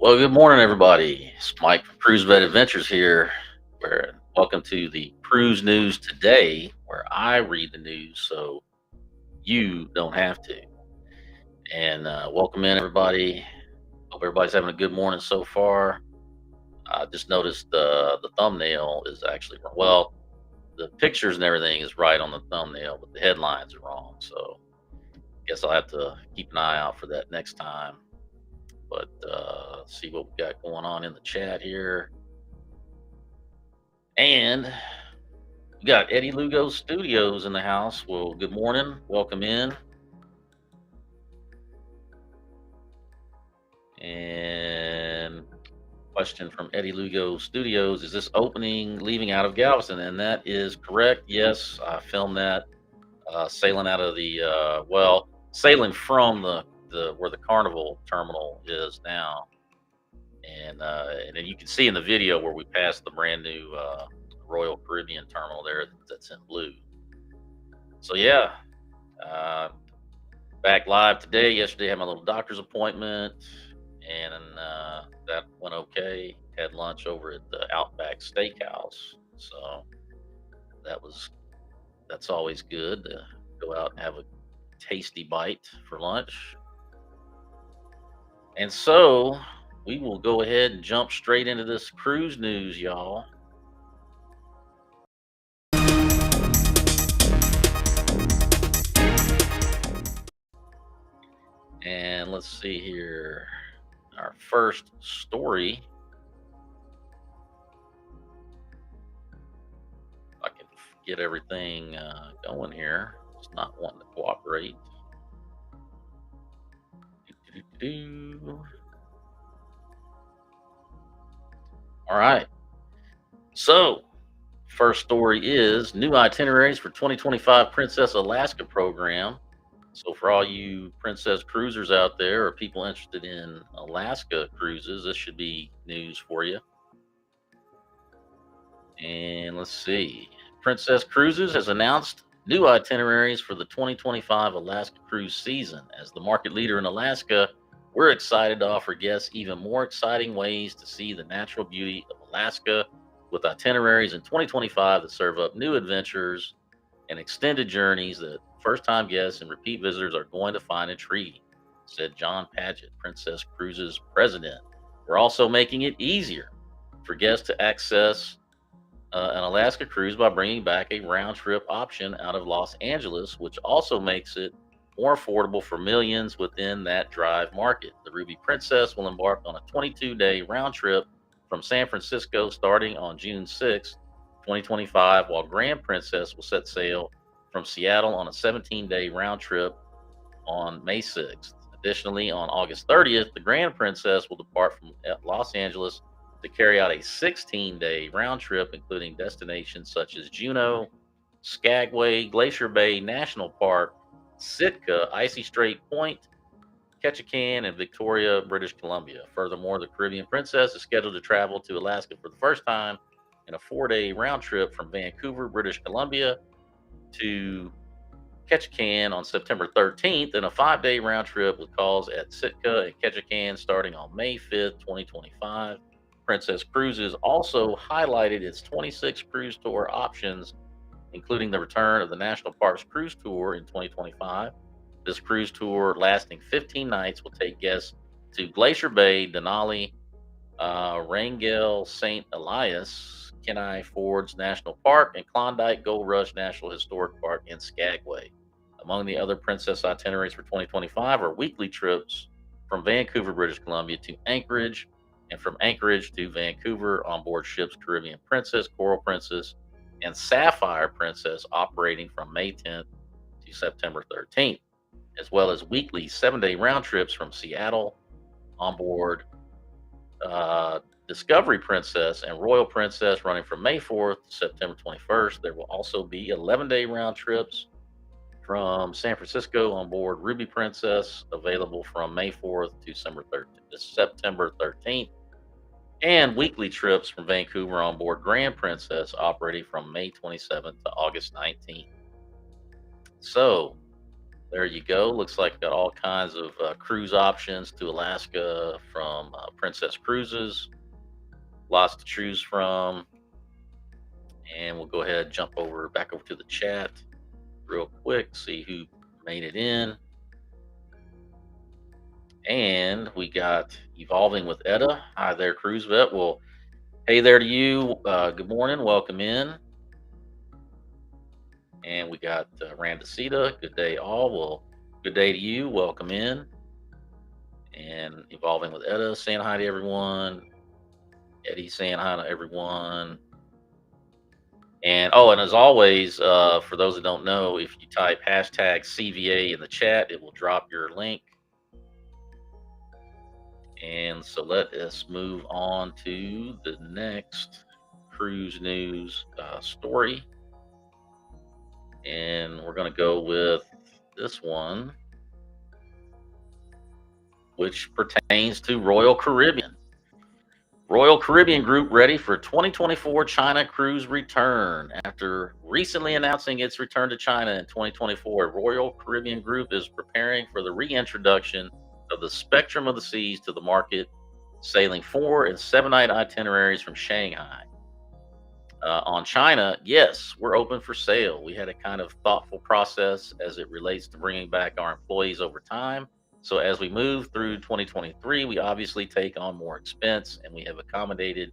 Well, good morning, everybody. It's Mike from Cruise Vet Adventures here. Welcome to the Cruise News Today, where I read the news so you don't have to. And welcome in, everybody. Hope everybody's having a good morning so far. I just noticed the thumbnail is actually well, the pictures and everything is right on the thumbnail, but the headlines are wrong. So I guess I'll have to keep an eye out for that next time. But see what we got going on in the chat here. And we got Eddie Lugo Studios in the house. Well, good morning. Welcome in. And question from Eddie Lugo Studios: is this opening leaving out of Galveston? And that is correct. Yes, I filmed that sailing out of sailing from the where the Carnival terminal is now. And then you can see in the video where we passed the brand new Royal Caribbean terminal there that's in blue. So yeah, uh, back live today. Yesterday I had my little doctor's appointment, and that went okay. Had lunch over at the Outback Steakhouse, so that's always good to go out and have a tasty bite for lunch. And so we will go ahead and jump straight into this cruise news, y'all. And let's see here. Our first story. If I can get everything going here. It's not wanting to cooperate. All right. So, first story is new itineraries for 2025 Princess Alaska program. So, for all you Princess cruisers out there or people interested in Alaska cruises, this should be news for you. And let's see. Princess Cruises has announced new itineraries for the 2025 Alaska cruise season. As the market leader in Alaska, we're excited to offer guests even more exciting ways to see the natural beauty of Alaska with itineraries in 2025 that serve up new adventures and extended journeys that first time guests and repeat visitors are going to find intriguing, said John Paget, Princess Cruises president. We're also making it easier for guests to access an Alaska cruise by bringing back a round trip option out of Los Angeles, which also makes it more affordable for millions within that drive market. The Ruby Princess will embark on a 22-day round trip from San Francisco starting on June 6, 2025, while Grand Princess will set sail from Seattle on a 17-day round trip on May 6th. Additionally, on August 30th, the Grand Princess will depart from Los Angeles to carry out a 16-day round trip, including destinations such as Juneau, Skagway, Glacier Bay National Park, Sitka, Icy Strait Point, Ketchikan, and Victoria, British Columbia. Furthermore, the Caribbean Princess is scheduled to travel to Alaska for the first time in a 4-day round trip from Vancouver, British Columbia to Ketchikan on September 13th, and a 5-day round trip with calls at Sitka and Ketchikan starting on May 5th, 2025. Princess Cruises also highlighted its 26 cruise tour options, including the return of the National Parks Cruise Tour in 2025. This cruise tour, lasting 15 nights, will take guests to Glacier Bay, Denali, Wrangell, St. Elias, Kenai Fords National Park, and Klondike Gold Rush National Historic Park in Skagway. Among the other Princess itineraries for 2025 are weekly trips from Vancouver, British Columbia to Anchorage, and from Anchorage to Vancouver on board ships Caribbean Princess, Coral Princess, and Sapphire Princess, operating from May 10th to September 13th, as well as weekly 7-day round trips from Seattle on board Discovery Princess and Royal Princess, running from May 4th to September 21st. There will also be 11-day round trips from San Francisco on board Ruby Princess, available from May 4th to September 13th, and weekly trips from Vancouver on board Grand Princess, operating from May 27th to August 19th. So, There you go. Looks like got all kinds of cruise options to Alaska from Princess Cruises. Lots to choose from. And we'll go ahead and jump back over to the chat real quick, see who made it in. And we got Evolving with Etta. Hi there, Cruise Vet. Well, hey there to you. Good morning. Welcome in. And we got Randacita. Good day, all. Well, good day to you. Welcome in. And Evolving with Etta saying hi to everyone. Eddie saying hi to everyone. And and as always, for those that don't know, if you type hashtag CVA in the chat, it will drop your link. And so let us move on to the next cruise news story. And we're going to go with this one, which pertains to Royal Caribbean. Royal Caribbean Group ready for 2024 China cruise return. After recently announcing its return to China in 2024, Royal Caribbean Group is preparing for the reintroduction of the Spectrum of the Seas to the market, sailing 4 and 7-night itineraries from Shanghai. On China, yes, we're open for sale. We had a kind of thoughtful process as it relates to bringing back our employees over time. So as we move through 2023, we obviously take on more expense, and we have accommodated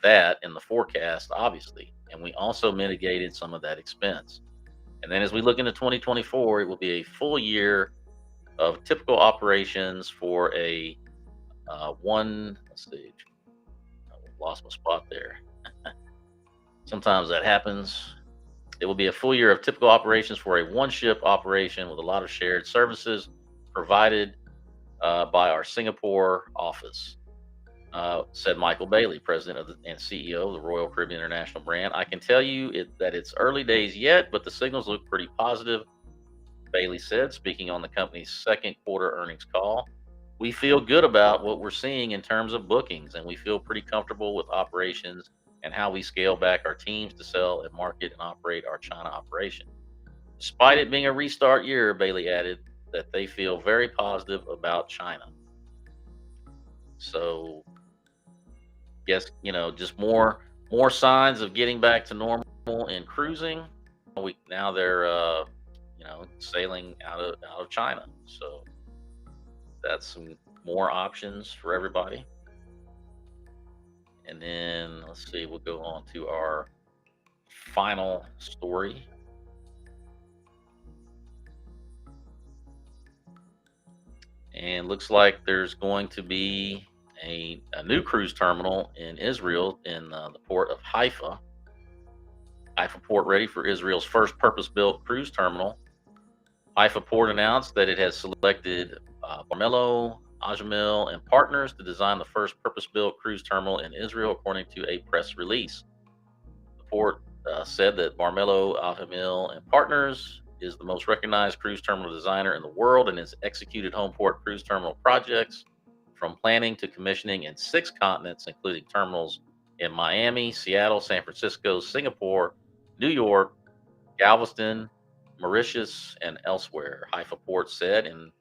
that in the forecast, obviously. And we also mitigated some of that expense. And then as we look into 2024, it will be a full year of typical operations for a let's see, I lost my spot there. Sometimes that happens. It will be a full year of typical operations for a one ship operation with a lot of shared services provided by our Singapore office, said Michael Bailey, president and CEO of the Royal Caribbean International brand. I can tell you that it's early days yet, but the signals look pretty positive, Bailey said, speaking on the company's second quarter earnings call. We feel good about what we're seeing in terms of bookings, and we feel pretty comfortable with operations and how we scale back our teams to sell and market and operate our China operation. Despite it being a restart year, Bailey added that they feel very positive about China. So, yes, just more signs of getting back to normal in cruising. Now they're sailing out of China. So that's some more options for everybody. And then let's see, we'll go on to our final story. And looks like there's going to be a new cruise terminal in Israel in the port of Haifa. Haifa Port ready for Israel's first purpose-built cruise terminal. Haifa Port announced that it has selected Barmelo, Ajamil, and partners to design the first purpose-built cruise terminal in Israel, according to a press release. The port said that Barmelo, Ajamil, and partners is the most recognized cruise terminal designer in the world and has executed home port cruise terminal projects from planning to commissioning in 6 continents, including terminals in Miami, Seattle, San Francisco, Singapore, New York, Galveston, Mauritius, and elsewhere. Haifa Port said in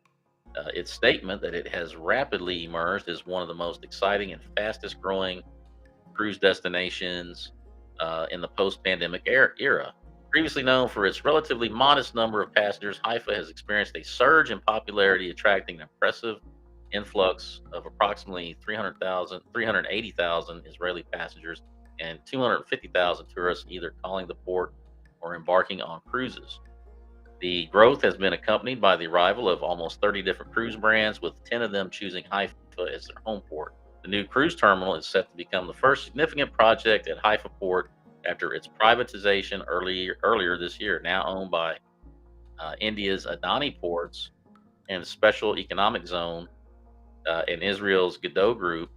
its statement that it has rapidly emerged as one of the most exciting and fastest growing cruise destinations in the post-pandemic era. Previously known for its relatively modest number of passengers, Haifa has experienced a surge in popularity, attracting an impressive influx of approximately 380,000 Israeli passengers and 250,000 tourists either calling the port or embarking on cruises. The growth has been accompanied by the arrival of almost 30 different cruise brands, with 10 of them choosing Haifa as their home port. The new cruise terminal is set to become the first significant project at Haifa Port after its privatization earlier this year, now owned by India's Adani Ports and Special Economic Zone in Israel's Godot Group.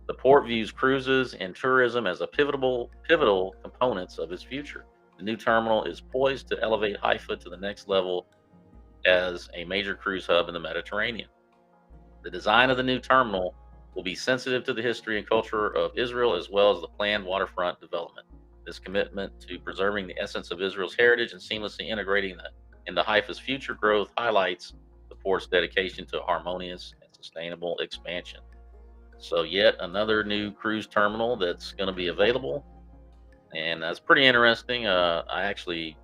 The port views cruises and tourism as a pivotal components of its future. The new terminal is poised to elevate Haifa to the next level as a major cruise hub in the Mediterranean. The design of the new terminal will be sensitive to the history and culture of Israel, as well as the planned waterfront development. This commitment to preserving the essence of Israel's heritage and seamlessly integrating the into Haifa's future growth highlights the port's dedication to harmonious and sustainable expansion. So, yet another new cruise terminal that's going to be available, and that's pretty interesting. I actually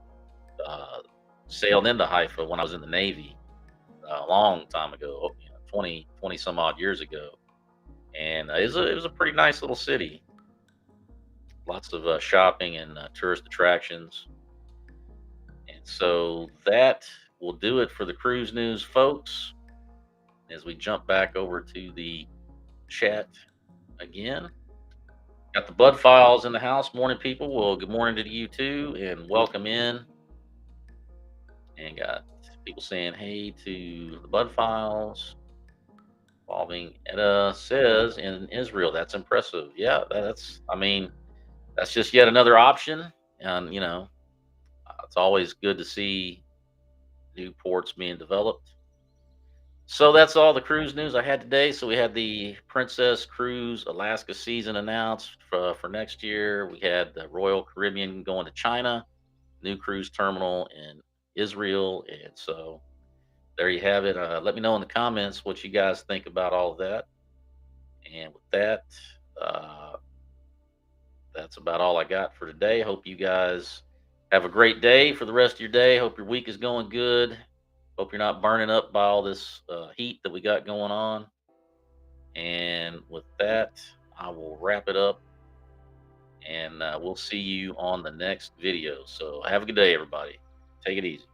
uh, sailed into Haifa when I was in the Navy a long time ago, 20 some odd years ago, and it was a pretty nice little city. Lots of shopping and tourist attractions. And so that will do it for the cruise news, folks. As we jump back over to the chat again, got the Bud Files in the house. Morning, people. Well, good morning to you too, and welcome in. And got people saying hey to the Bud Files. Involving Etta says in Israel. That's impressive. Yeah, I mean, that's just yet another option. And, it's always good to see new ports being developed. So that's all the cruise news I had today. So we had the Princess Cruise Alaska season announced for next year. We had the Royal Caribbean going to China, new cruise terminal in Israel. And so there you have it. Let me know in the comments what you guys think about all of that. And with that, uh, that's about all I got for today. Hope you guys have a great day for the rest of your day. Hope your week is going good. Hope you're not burning up by all this heat that we got going on. And with that, I will wrap it up, and we'll see you on the next video. So have a good day, everybody. Take it easy.